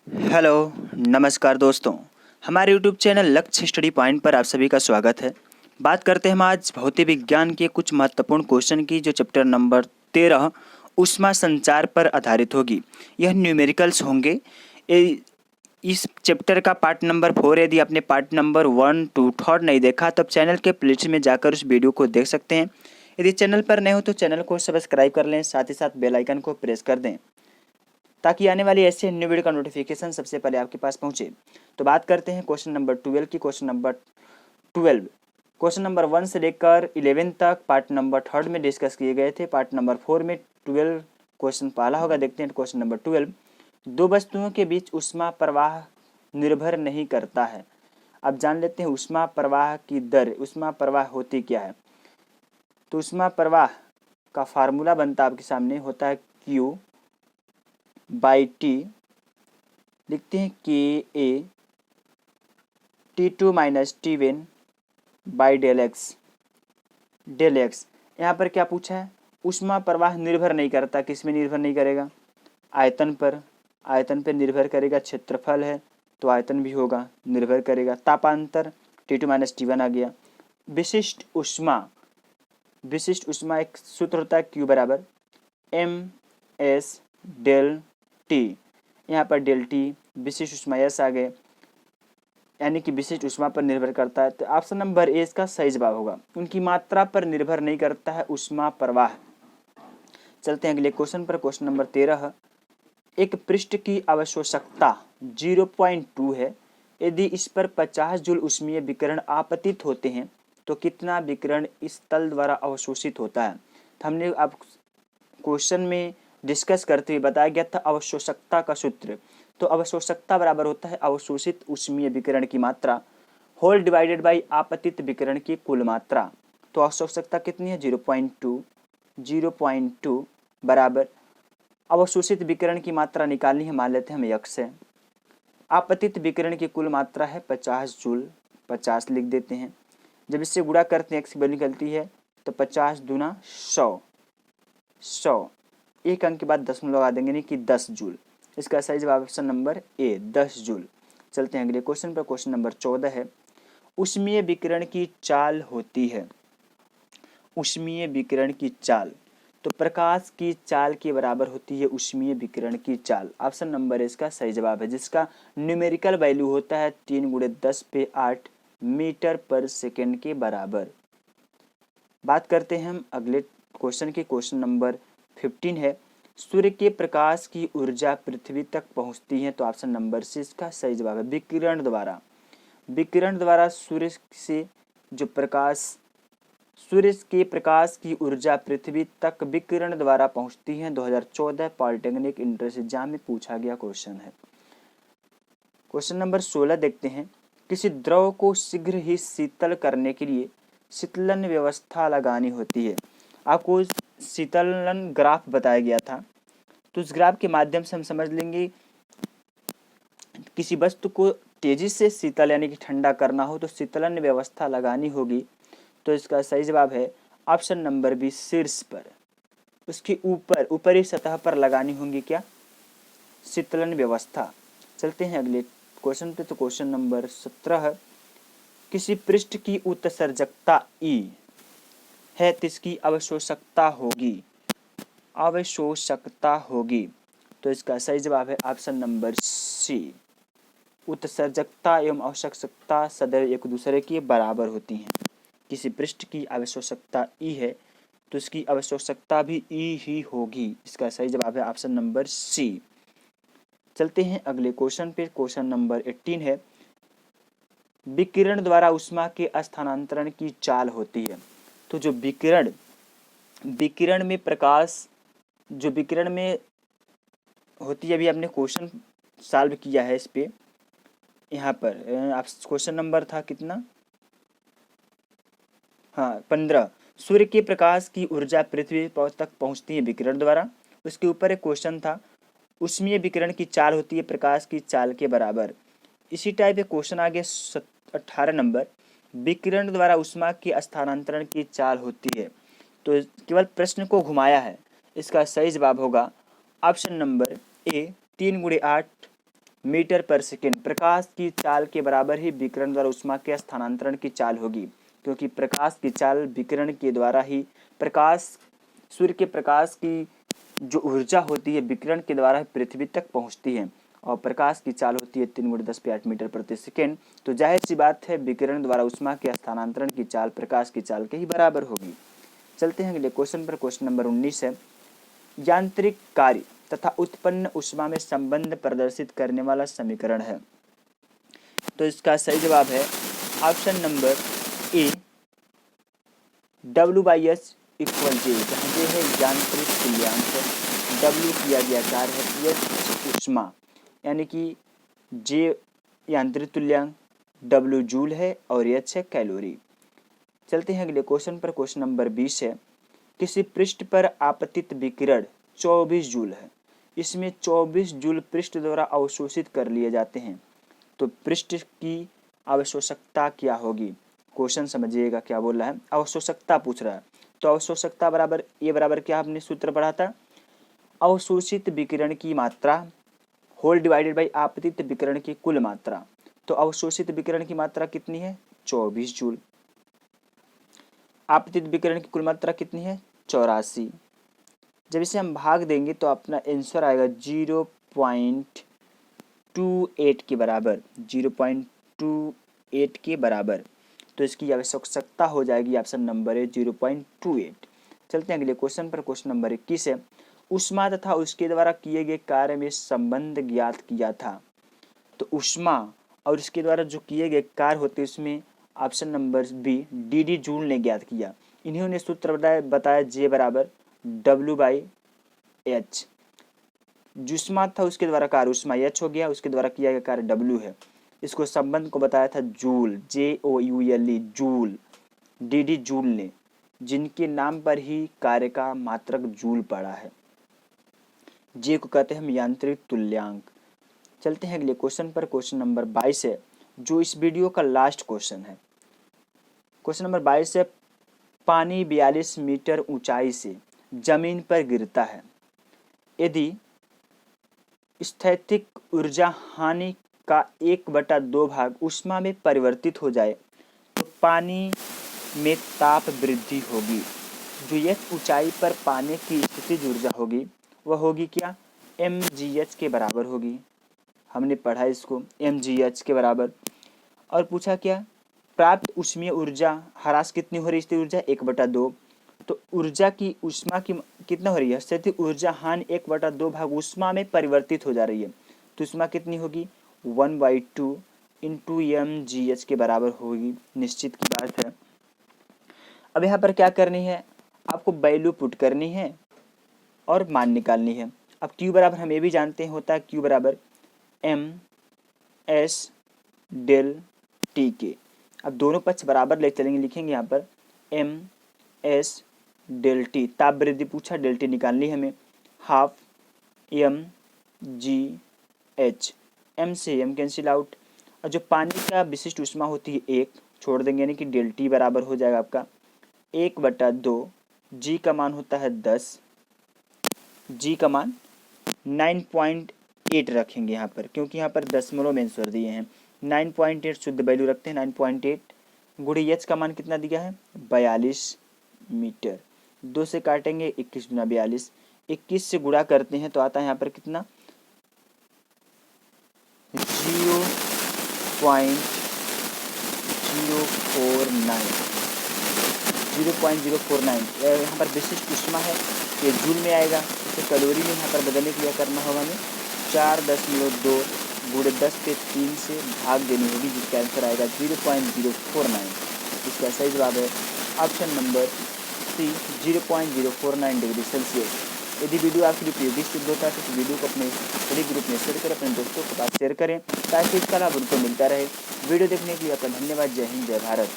Hello, नमस्कार दोस्तों। हमारे यूट्यूब चैनल लक्ष्य स्टडी पॉइंट पर आप सभी का स्वागत है। बात करते हैं हम आज भौतिक विज्ञान के कुछ महत्वपूर्ण क्वेश्चन की, जो चैप्टर नंबर 13 ऊष्मा संचार पर आधारित होगी। यह न्यूमेरिकल्स होंगे। इस चैप्टर का पार्ट नंबर 4, यदि आपने पार्ट नंबर 1, 2, 3 नहीं देखा तो चैनल के प्लेलिस्ट में जाकर उस वीडियो को देख सकते हैं। यदि चैनल पर नए हो तो चैनल को सब्सक्राइब कर लें, साथ ही साथ बेल आइकन को प्रेस कर दें ताकि आने वाली ऐसे न्यू वीडियो का नोटिफिकेशन सबसे पहले आपके पास पहुंचे। तो बात करते हैं क्वेश्चन नंबर 12 की। क्वेश्चन नंबर 1 से लेकर 11 तक पार्ट नंबर 3 में डिस्कस किए गए थे। पार्ट नंबर 4 में 12 क्वेश्चन पहला होगा। देखते हैं क्वेश्चन नंबर 12। दो वस्तुओं के बीच ऊष्मा प्रवाह निर्भर नहीं करता है। अब जान लेते हैं ऊष्मा प्रवाह की दर। ऊष्मा प्रवाह होती क्या है? तो ऊष्मा प्रवाह का फार्मूला बनता आपके सामने, होता है Q बाई टी। लिखते हैं KA T2 minus T1 by del x. यहाँ पर क्या पूछा है? ऊष्मा प्रवाह निर्भर नहीं करता। किस में निर्भर नहीं करेगा? आयतन पर। आयतन पर निर्भर करेगा। क्षेत्रफल है तो आयतन भी होगा, निर्भर करेगा। तापांतर T2 माइनस T1 आ गया। विशिष्ट ऊष्मा एक सूत्र होता है Q बराबर MS डेल टी। यहाँ पर डेल टी विशिष्ट ऊष्मा यस आ गए, यानी कि विशिष्ट ऊष्मा पर निर्भर करता है। तो ऑप्शन नंबर ए इसका सही जवाब होगा। उनकी मात्रा पर निर्भर नहीं करता है ऊष्मा प्रवाह। चलते हैं अगले क्वेश्चन पर। Question number 13। एक पृष्ठ की अवशोषकता 0.2 है। यदि इस पर 50 जूल ऊष्मीय विकिरण आपतित होते हैं तो कितना विकिरण इस तल द्वारा अवशोषित होता है? तो हमने अब क्वेश्चन में डिस्कस करते हुए बताया गया था अवशोषकता का सूत्र। तो अवशोषकता बराबर होता है अवशोषित ऊष्मीय विकिरण की मात्रा होल डिवाइडेड बाई आपतित विकिरण की कुल मात्रा। तो अवशोषकता कितनी है? 0.2 बराबर अवशोषित विकिरण की मात्रा निकालनी है, मान लेते हैं हम x है। आपतित विकिरण की कुल मात्रा है 50 जूल, 50 लिख देते हैं। जब इससे गुणा करते हैं x की वैल्यू निकलती है तो 50 दूना 100। एक अंक के बाद दशमलव लगा देंगे, नहीं कि 10 जूल। इसका सही जवाब ऑप्शन नंबर ए 10 जूल। चलते हैं अगले क्वेश्चन पर। क्वेश्चन नंबर 14 है। ऊष्मीय विकिरण की चाल होती है। ऊष्मीय विकिरण की चाल तो प्रकाश की चाल के बराबर होती है ऊष्मीय विकिरण की चाल। ऑप्शन नंबर इसका सही जवाब है, जिसका न्यूमेरिकल वैल्यू होता है 3 × 10⁸ मीटर पर सेकेंड के बराबर। बात करते हैं हम अगले क्वेश्चन की। क्वेश्चन नंबर 15 है। सूर्य के प्रकाश की ऊर्जा पृथ्वी तक पहुंचती है। तो ऑप्शन नंबर सी इसका सही जवाब है, विकिरण द्वारा सूर्य के प्रकाश की ऊर्जा पृथ्वी तक विकिरण द्वारा पहुंचती है। 2014 पॉलिटेक्निक इंट्रेंस एग्जाम में पूछा गया क्वेश्चन है। क्वेश्चन नंबर 16 देखते हैं। किसी द्रव को शीघ्र ही शीतल करने के लिए शीतलन व्यवस्था लगानी होती है। आपको शीतलन ग्राफ बताया गया था, तो उस ग्राफ के माध्यम से हम समझ लेंगे किसी वस्तु को तेजी से शीतल यानी कि ठंडा करना हो तो शीतलन व्यवस्था लगानी होगी। तो इसका सही जवाब है ऑप्शन नंबर बी, शीर्ष पर, उसके ऊपरी सतह पर लगानी होंगी क्या? शीतलन व्यवस्था। चलते हैं अगले क्वेश्चन पे। तो क्वेश्चन नंबर 17। किसी पृष्ठ की उत्सर्जकता E है तो इसकी अवशोषकता होगी। तो इसका सही जवाब है ऑप्शन नंबर सी, उत्सर्जकता एवं अवशोषकता सदैव एक दूसरे के बराबर होती हैं। किसी पृष्ठ की अवशोषकता E है तो इसकी अवशोषकता भी E ही होगी। इसका सही जवाब है ऑप्शन नंबर सी। चलते हैं अगले क्वेश्चन पे। क्वेश्चन नंबर 18 है। विकिरण द्वारा ऊष्मा के स्थानांतरण की चाल होती है। तो जो विकिरण में प्रकाश जो विकिरण में होती है, अभी आपने क्वेश्चन सॉल्व किया है इस पे। यहाँ पर आप क्वेश्चन नंबर था कितना? हाँ 15। सूर्य के प्रकाश की ऊर्जा पृथ्वी तक पहुँचती है विकिरण द्वारा। उसके ऊपर एक क्वेश्चन था ऊष्मीय विकिरण की चाल होती है प्रकाश की चाल के बराबर। इसी टाइप एक क्वेश्चन आ गया 18 नंबर, विकिरण द्वारा ऊष्मा के स्थानांतरण की चाल होती है। तो केवल प्रश्न को घुमाया है। इसका सही जवाब होगा ऑप्शन नंबर ए 3 × 8 मीटर पर सेकेंड। प्रकाश की चाल के बराबर ही विकिरण द्वारा ऊष्मा के स्थानांतरण की चाल होगी, क्योंकि प्रकाश की चाल विकिरण के द्वारा ही सूर्य के प्रकाश की जो ऊर्जा होती है विकिरण के द्वारा पृथ्वी तक पहुंचती है, और प्रकाश की चाल होती है 3 × 10⁸ मीटर प्रति सेकेंड। तो जाहिर सी बात है विकिरण द्वारा ऊष्मा के स्थानांतरण की चाल प्रकाश की चाल के ही बराबर होगी। चलते हैं अगले क्वेश्चन पर। क्वेश्चन नंबर 19 है, यांत्रिक कार्य तथा उत्पन्न ऊष्मा में संबंध प्रदर्शित करने वाला समीकरण है। तो इसका सही जवाब है option number A, W/H = J, जहाँ J है यांत्रिक तुल्यांक, W किया गया कार्य है, H ऊष्मा, यानी कि J यांत्रिक तुल्यांक, W जूल है और H है कैलोरी। चलते हैं अगले क्वेश्चन पर। क्वेश्चन नंबर 20 है, किसी पृष्ठ पर आपतित विकिरण 24 जूल है। इसमें 24 जूल पृष्ठ द्वारा अवशोषित कर लिए जाते हैं। तो पृष्ठ की अवशोषकता क्या होगी? क्वेश्चन समझिएगा क्या बोल रहा है, अवशोषकता पूछ रहा है। तो अवशोषकता बराबर ये बराबर क्या आपने सूत्र पढ़ा था, अवशोषित विकिरण की मात्रा होल डिवाइडेड बाई आपतित विकिरण की कुल मात्रा। तो अवशोषित विकिरण की मात्रा कितनी है? 24 जूल। आपतित विकिरण की कुल मात्रा कितनी है? 84। जब इसे हम भाग देंगे तो अपना आंसर आएगा 0.28 के बराबर, 0.28 के बराबर। तो इसकी आवश्यकता हो जाएगी ऑप्शन नंबर है 0.28। चलते हैं अगले क्वेश्चन पर। क्वेश्चन नंबर 21 है, ऊष्मा तथा उसके द्वारा किए गए कार्य में संबंध ज्ञात किया था। तो ऊष्मा और इसके द्वारा जो किए गए कार्य होते हैं उसमें option number B, D joule ने ज्ञात किया। इन्होंने सूत्र बताया J = W/H। ऊष्मा था उसके द्वारा कार्य ऊष्मा H हो गया, उसके द्वारा किया गया कार्य W है। इसको संबंध को बताया था joule, JOULE joule, D joule ने, जिनके नाम पर ही कार्य का मात्रक जूल पड़ा है। J को कहते हैं हम यांत्रिक तुल्यांक। चलते हैं अगले क्वेश्चन पर। क्वेश्चन नंबर 22 है, जो इस वीडियो का लास्ट क्वेश्चन है। क्वेश्चन नंबर 22 है, पानी 42 मीटर ऊंचाई से जमीन पर गिरता है। यदि स्थैतिक ऊर्जा हानि का 1/2 भाग ऊष्मा में परिवर्तित हो जाए तो पानी में ताप वृद्धि होगी। जो यह ऊंचाई पर पानी की स्थितिज ऊर्जा होगी वह होगी क्या? mgh के बराबर होगी। हमने पढ़ा इसको, mgh के बराबर। और पूछा क्या? प्राप्त ऊष्मीय ऊर्जा ह्रास कितनी हो रही है? स्थितिज ऊर्जा 1/2। तो ऊर्जा की ऊष्मा की कितना हो रही है? स्थितिज ऊर्जा हानि 1/2 भाग ऊष्मा में परिवर्तित हो जा रही है। तो ऊष्मा कितनी होगी? 1/2 × mgh के बराबर होगी, निश्चित की बात है। अब यहाँ पर क्या करनी है, आपको वैल्यू पुट करनी है और मान निकालनी है। अब Q बराबर हम ये भी जानते हैं होता है Q = m/s∆T के। अब दोनों पक्ष बराबर ले चलेंगे, लिखेंगे यहाँ पर m/s∆T, ताप वृद्धि पूछा, ∆T निकालनी है हमें, 12 mgh, m से m कैंसिल आउट। और जो पानी का विशिष्ट ऊष्मा होती है 1 छोड़ देंगे, यानी कि ∆T बराबर हो जाएगा आपका 1/2। G का मान होता है 10, G का मान 9.8 रखेंगे यहाँ पर, क्योंकि यहाँ पर दशमलव में आंसर दिए हैं। 9.8 शुद्ध वैल्यू रखते हैं, 9.8 गुणे H का मान कितना दिया है? 42 मीटर। 2 से काटेंगे, 21 × 42, 21 से गुणा करते हैं तो आता है यहाँ पर कितना? 0.049। यहाँ पर विशिष्ट ऊष्मा है, ये जूल में आएगा, इसे कैलोरी में यहाँ पर बदलने के लिए करना होगा हमें 4.2 × 10⁻³ से भाग देनी होगी, जिसका आंसर आएगा 0.049। इसका सही जवाब है option number C, 0.049 degree Celsius. यदि वीडियो आपके लिए उपयोगी सिद्ध होता है तो वीडियो को अपने स्टडी ग्रुप में शेयर करें, अपने दोस्तों के पास शेयर करें, ताकि इसका लाभ उनको मिलता रहे। वीडियो देखने के लिए आपका धन्यवाद। जय हिंद, जय भारत।